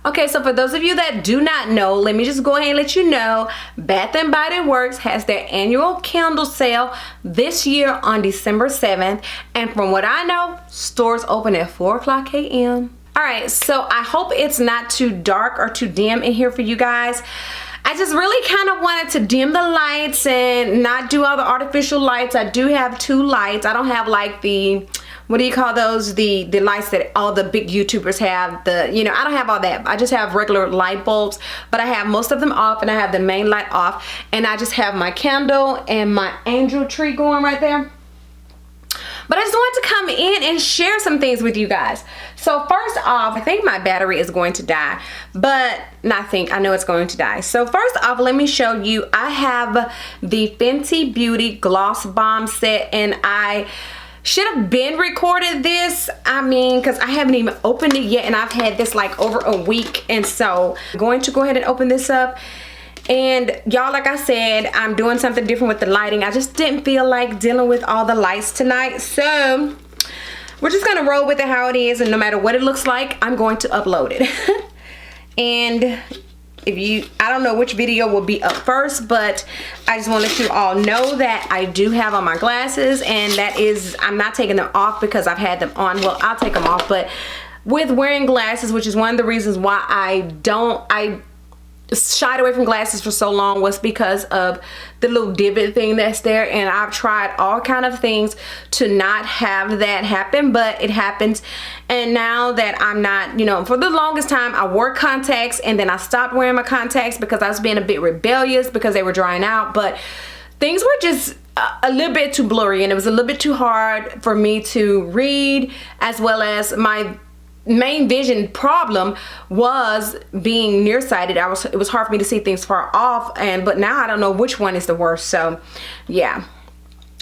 Okay, so for those of you that do not know, let me just go ahead and let you know, Bath & Body Works has their annual candle sale this year on December 7th. And from what I know, stores open at 4 o'clock a.m. All right, so I hope it's not too dark or too dim in here for you guys. I just really kind of wanted to dim the lights and not do all the artificial lights. I do have 2 lights. I don't have like the, what do you call those? The lights that all the big YouTubers have. I don't have all that. I just have regular light bulbs, but I have most of them off and I have the main light off. And I just have my candle and my angel tree going right there. But I just wanted to come in and share some things with you guys. So first off, I think my battery is going to die, but I know it's going to die. So first off, let me show you, I have the Fenty Beauty Gloss Bomb set, and I should have been recorded this, because I haven't even opened it yet, and I've had this like over a week. And so I'm going to go ahead and open this up. And y'all, like I said, I'm doing something different with the lighting. I just didn't feel like dealing with all the lights tonight. So we're just gonna roll with it how it is, and no matter what it looks like, I'm going to upload it. And I don't know which video will be up first, but I just want to let you all know that I do have on my glasses, and that is, I'm not taking them off because I've had them on. Well, I'll take them off, but with wearing glasses, which is one of the reasons why I shied away from glasses for so long, was because of the little divot thing that's there. And I've tried all kind of things to not have that happen, but it happens. And now that I'm not, for the longest time I wore contacts, and then I stopped wearing my contacts because I was being a bit rebellious because they were drying out. But things were just a little bit too blurry, and it was a little bit too hard for me to read, as well as my main vision problem was being nearsighted. It was hard for me to see things far off, but now I don't know which one is the worst. So yeah,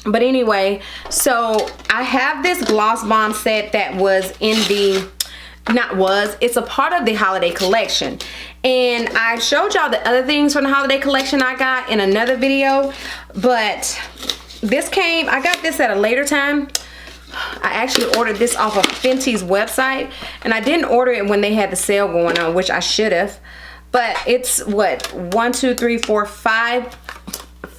but anyway, so I have this gloss bomb set that was in the it's a part of the holiday collection, and I showed y'all the other things from the holiday collection I got in another video, but I got this at a later time. I actually ordered this off of Fenty's website, and I didn't order it when they had the sale going on, which I should have. But it's what, 1 2 3 4 5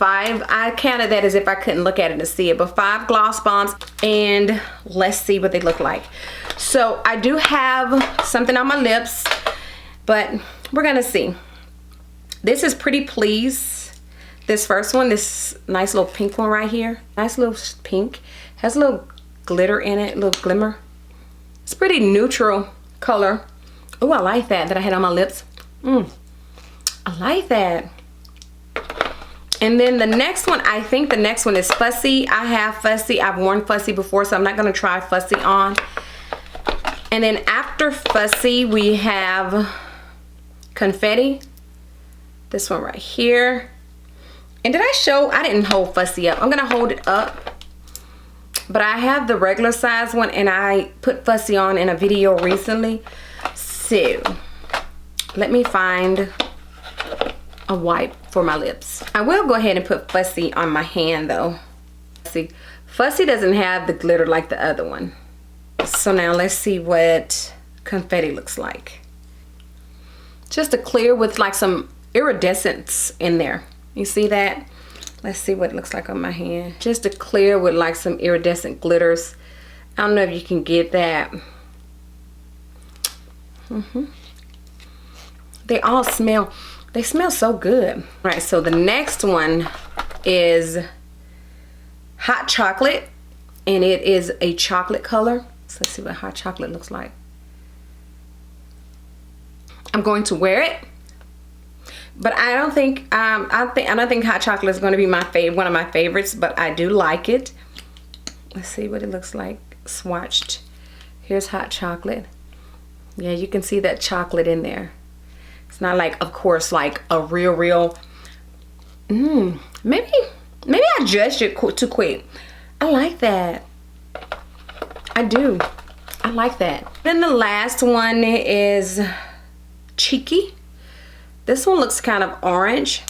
I counted that as if I couldn't look at it to see it, but 5 gloss bombs, and let's see what they look like. So I do have something on my lips, but we're gonna see. This is Pretty Please. This first one, this nice little pink one right here, nice little pink, has a little glitter in it, a little glimmer. It's pretty neutral color. Oh, I like that I had on my lips. I like that. And then the next one, I think the next one is Fussy. I have Fussy. I've worn Fussy before, so I'm not gonna try Fussy on. And then after Fussy, we have Confetti. This one right here. And did I didn't hold Fussy up. I'm gonna hold it up. But I have the regular size one, and I put Fussy on in a video recently. So let me find a wipe for my lips. I will go ahead and put Fussy on my hand though. See, Fussy doesn't have the glitter like the other one. So now let's see what Confetti looks like. Just a clear with like some iridescence in there. You see that? Let's see what it looks like on my hand. Just a clear with like some iridescent glitters. I don't know if you can get that. They all smell, they smell so good. All right, so the next one is Hot Chocolate, and it is a chocolate color. So let's see what hot chocolate looks like. I'm going to wear it. But I don't think I don't think hot chocolate is going to be one of my favorites, but I do like it. Let's see what it looks like swatched. Here's hot chocolate. Yeah, you can see that chocolate in there. It's not like, of course, like a real maybe I judged it too quick. I like that. I do. I like that. Then the last one is Cheeky. This one looks kind of orange.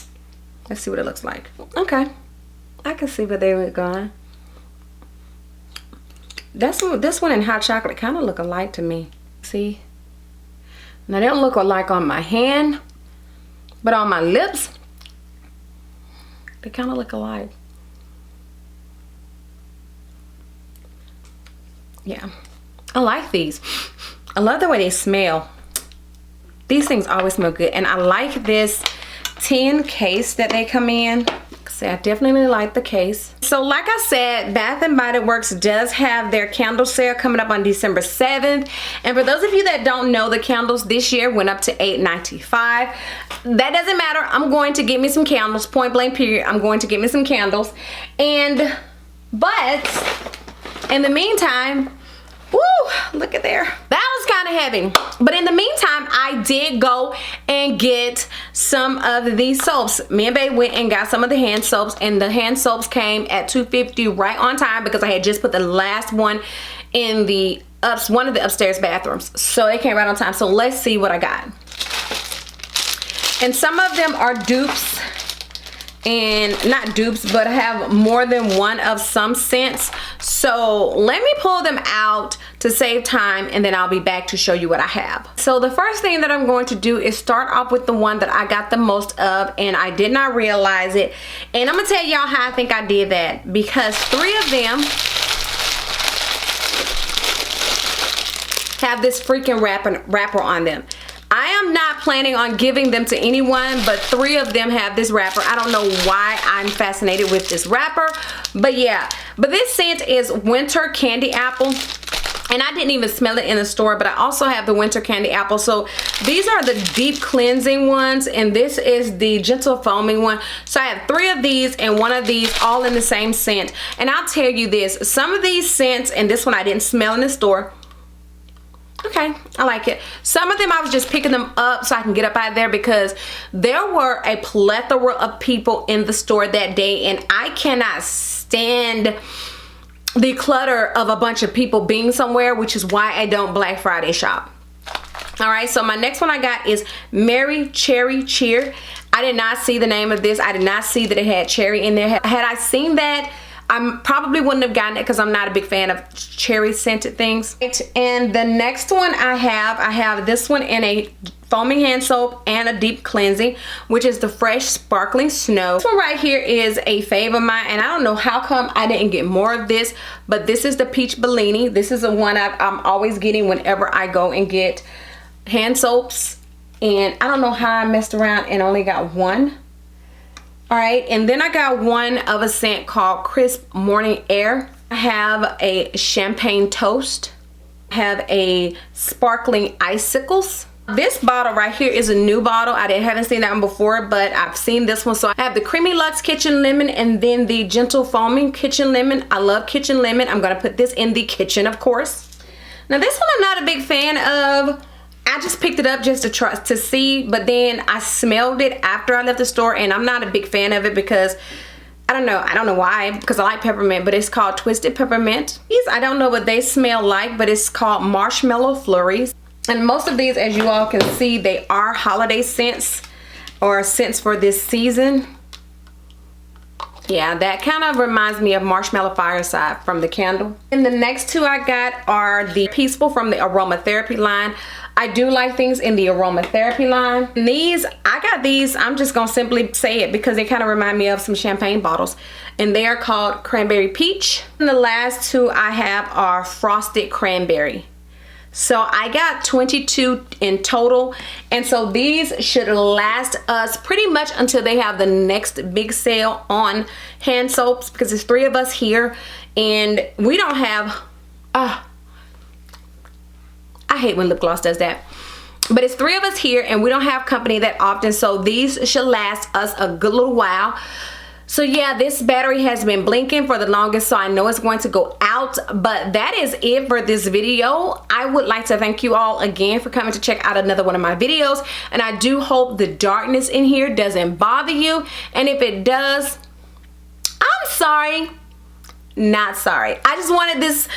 Let's see what it looks like. Okay, I can see where they were going. This one and hot chocolate kind of look alike to me. See, Now they don't look alike on my hand, but on my lips, they kind of look alike. Yeah, I like these. I love the way they smell. These things always smell good, and I like this tin case that they come in. See, I definitely like the case. So like I said, Bath and Body Works does have their candle sale coming up on December 7th. And for those of you that don't know, the candles this year went up to $8.95. That doesn't matter. I'm going to get me some candles, point blank period. I'm going to get me some candles. But in the meantime, woo, look at there. That was kind of heavy. But in the meantime, I did go and get some of these soaps. Me and Babe went and got some of the hand soaps, and the hand soaps came at $2.50 right on time because I had just put the last one in the one of the upstairs bathrooms. So it came right on time. So let's see what I got. And some of them are dupes. And not dupes, but I have more than one of some scents. So let me pull them out to save time, and then I'll be back to show you what I have. So the first thing that I'm going to do is start off with the one that I got the most of, and I did not realize it. And I'm gonna tell y'all how I think I did that, because 3 of them have this freaking wrapper on them. I am not planning on giving them to anyone, but 3 of them have this wrapper. I don't know why I'm fascinated with this wrapper, but yeah. But this scent is Winter Candy Apple, and I didn't even smell it in the store, but I also have the Winter Candy Apple. So these are the deep cleansing ones, and this is the gentle foaming one. So I have 3 of these and 1 of these, all in the same scent. And I'll tell you this, some of these scents, and this one I didn't smell in the store, okay, I like it. Some of them I was just picking them up so I can get up out of there, because there were a plethora of people in the store that day, and I cannot stand the clutter of a bunch of people being somewhere, which is why I don't Black Friday shop. All right, so my next one I got is Mary Cherry Cheer. I did not see the name of this. I did not see that it had cherry in there. Had I seen that, I probably wouldn't have gotten it, because I'm not a big fan of cherry scented things. And the next one I have this one in a foaming hand soap and a deep cleansing, which is the Fresh Sparkling Snow. This one right here is a fave of mine, and I don't know how come I didn't get more of this, but this is the Peach Bellini. This is the one I'm always getting whenever I go and get hand soaps, and I don't know how I messed around and only got one. All right, and then I got one of a scent called Crisp Morning Air. I have a Champagne Toast. I have a Sparkling Icicles. This bottle right here is a new bottle. I haven't seen that one before, but I've seen this one. So I have the Creamy Luxe Kitchen Lemon and then the Gentle Foaming Kitchen Lemon. I love Kitchen Lemon. I'm gonna put this in the kitchen, of course. Now this one I'm not a big fan of. I just picked it up just to try to see, but then I smelled it after I left the store, and I'm not a big fan of it because I don't know why, because I like peppermint, but it's called Twisted Peppermint. These, I don't know what they smell like, but it's called Marshmallow Flurries. And most of these, as you all can see, they are holiday scents or scents for this season. Yeah, that kind of reminds me of Marshmallow Fireside from the candle. And the next 2 I got are the Peaceful from the Aromatherapy line. I do like things in the aromatherapy line. And these, I got these, I'm just gonna simply say it because they kind of remind me of some champagne bottles. And they are called Cranberry Peach. And the last 2 I have are Frosted Cranberry. So I got 22 in total. And so these should last us pretty much until they have the next big sale on hand soaps, because there's 3 of us here and we don't have, I hate when lip gloss does that. But it's 3 of us here and we don't have company that often, so these should last us a good little while. So yeah, this battery has been blinking for the longest, so I know it's going to go out. But that is it for this video. I would like to thank you all again for coming to check out another one of my videos. And I do hope the darkness in here doesn't bother you. And if it does, I'm sorry. Not sorry. I just wanted this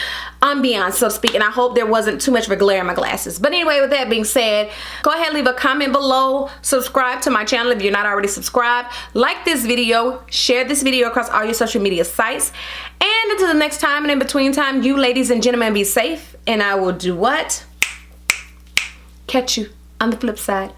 ambiance, so to speak, and I hope there wasn't too much of a glare in my glasses. But anyway, with that being said, go ahead, leave a comment below, subscribe to my channel if you're not already subscribed, like this video, share this video across all your social media sites, and until the next time and in between time, you ladies and gentlemen be safe, and I will do what? Catch you On the flip side,